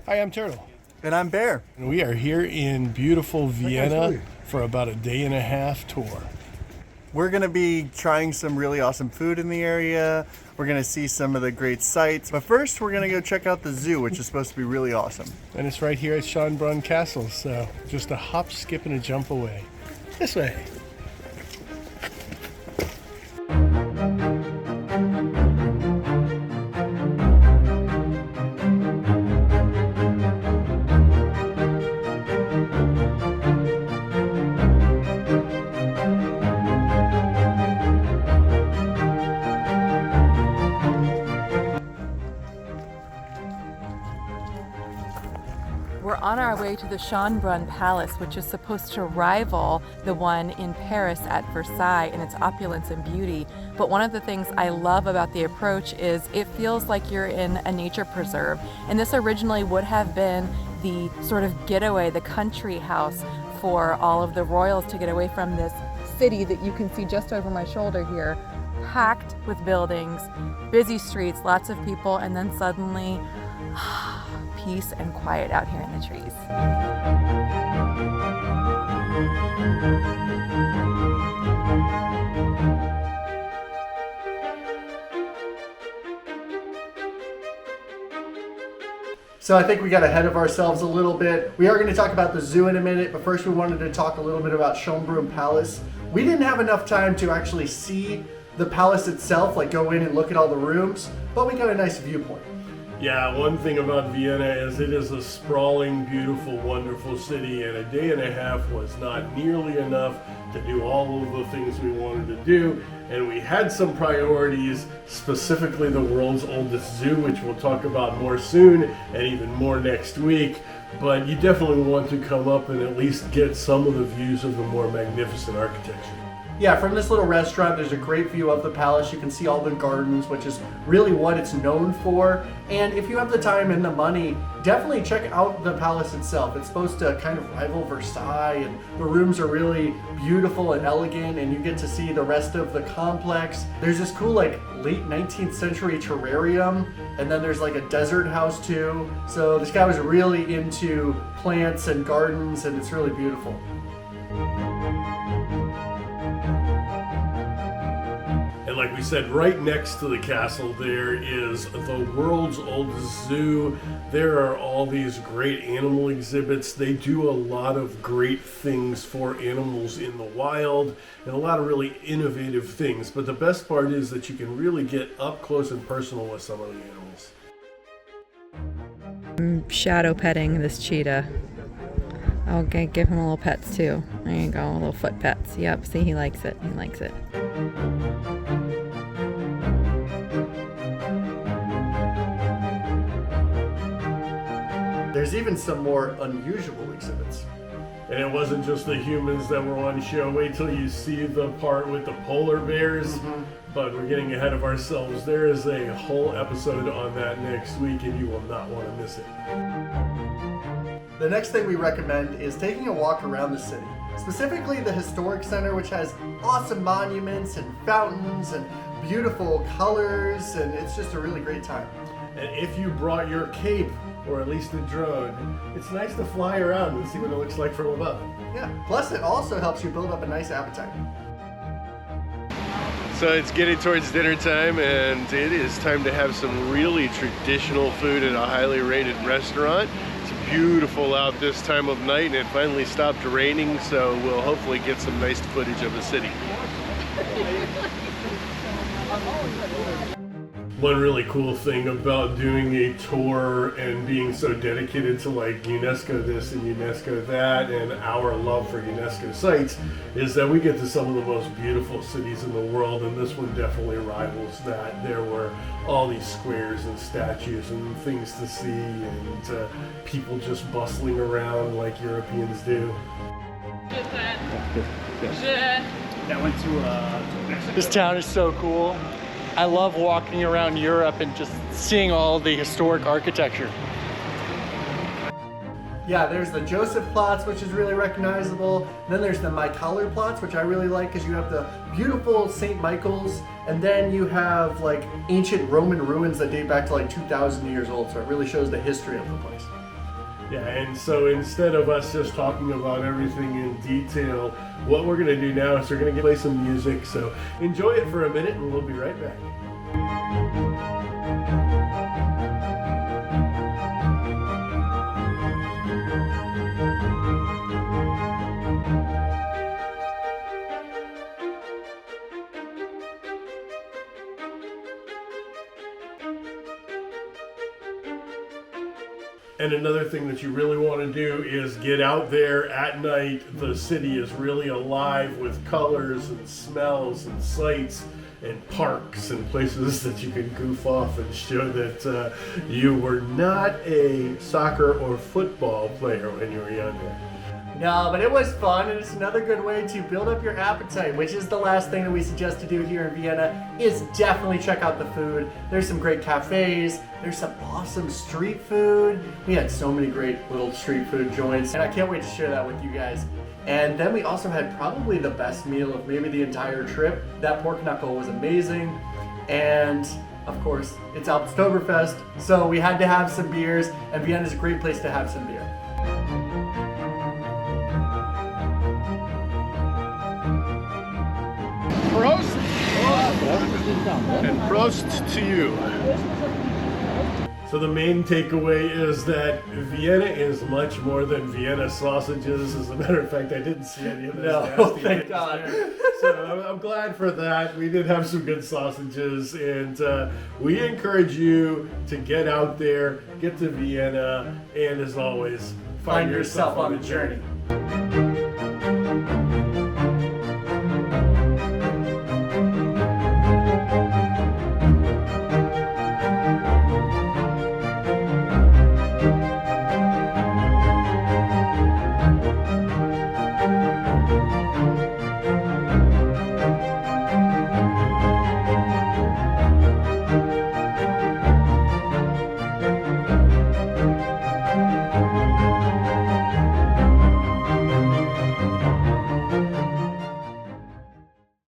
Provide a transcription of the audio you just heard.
Hi, I'm Turtle. And I'm Bear. And we are here in beautiful Vienna for about a day and a half tour. We're going to be trying some really awesome food in the area. We're going to see some of the great sights. But first, we're going to go check out the zoo, which is supposed to be really awesome. And it's right here at Schoenbrunn Castle, so just a hop, skip, and a jump away. This way. We're on our way to the Schoenbrunn Palace, which is supposed to rival the one in Paris at Versailles in its opulence and beauty. But one of the things I love about the approach is it feels like you're in a nature preserve. And this originally would have been the sort of getaway, the country house for all of the royals to get away from this city that you can see just over my shoulder here, packed with buildings, busy streets, lots of people, and then suddenly peace and quiet out here in the trees. So I think we got ahead of ourselves a little bit. We are going to talk about the zoo in a minute, but first we wanted to talk a little bit about Schoenbrunn Palace. We didn't have enough time to actually see the palace itself, like go in and look at all the rooms, but we got a nice viewpoint. Yeah, one thing about Vienna is it is a sprawling, beautiful, wonderful city, and a day and a half was not nearly enough to do all of the things we wanted to do. And we had some priorities, specifically the world's oldest zoo, which we'll talk about more soon and even more next week. But you definitely want to come up and at least get some of the views of the more magnificent architecture. Yeah, from this little restaurant, there's a great view of the palace. You can see all the gardens, which is really what it's known for. And if you have the time and the money, definitely check out the palace itself. It's supposed to kind of rival Versailles, and the rooms are really beautiful and elegant, and you get to see the rest of the complex. There's this cool, like, late 19th century terrarium, and then there's like a desert house too. So this guy was really into plants and gardens, and it's really beautiful. And like we said, right next to the castle there is the world's oldest zoo. There are all these great animal exhibits. They do a lot of great things for animals in the wild and a lot of really innovative things. But the best part is that you can really get up close and personal with some of the animals. I'm shadow petting this cheetah. I'll give him a little pets too. There you go, a little foot pets. Yep, see, he likes it. He likes it. There's even some more unusual exhibits. And it wasn't just the humans that were on show. Wait till you see the part with the polar bears. But we're getting ahead of ourselves. There is a whole episode on that next week, and you will not want to miss it. The next thing we recommend is taking a walk around the city, specifically the historic center, which has awesome monuments and fountains and beautiful colors, and it's just a really great time. And if you brought your cape, or at least a drone, it's nice to fly around and see what it looks like from above. Yeah, plus it also helps you build up a nice appetite. So it's getting towards dinner time, and it is time to have some really traditional food at a highly rated restaurant. It's beautiful out this time of night, and it finally stopped raining, so we'll hopefully get some nice footage of the city. One really cool thing about doing a tour and being so dedicated to like UNESCO this and UNESCO that and our love for UNESCO sites is that we get to some of the most beautiful cities in the world, and this one definitely rivals that. There were all these squares and statues and things to see, and people just bustling around like Europeans do. This town is so cool. I love walking around Europe and just seeing all the historic architecture. Yeah, there's the Josephplatz, which is really recognizable. Then there's the Michaelerplatz, which I really like because you have the beautiful St. Michael's, and then you have like ancient Roman ruins that date back to like 2,000 years old, so it really shows the history of the place. Yeah, and so instead of us just talking about everything in detail, what we're going to do now is we're going to play some music. So enjoy it for a minute and we'll be right back. And another thing that you really want to do is get out there at night. The city is really alive with colors and smells and sights and parks and places that you can goof off and show that you were not a soccer or football player when you were younger. No, but it was fun, and it's another good way to build up your appetite, which is the last thing that we suggest to do here in Vienna, is definitely check out the food. There's some great cafes, there's some awesome street food. We had so many great little street food joints, and I can't wait to share that with you guys. And then we also had probably the best meal of maybe the entire trip. That pork knuckle was amazing, and of course, it's Oktoberfest, so we had to have some beers, and Vienna's a great place to have some beer. Prost! And Prost to you. So the main takeaway is that Vienna is much more than Vienna sausages. As a matter of fact, I didn't see any of those nasty thank things God. there. So I'm glad for that. We did have some good sausages, and we encourage you to get out there, get to Vienna, and as always, Find yourself on a journey.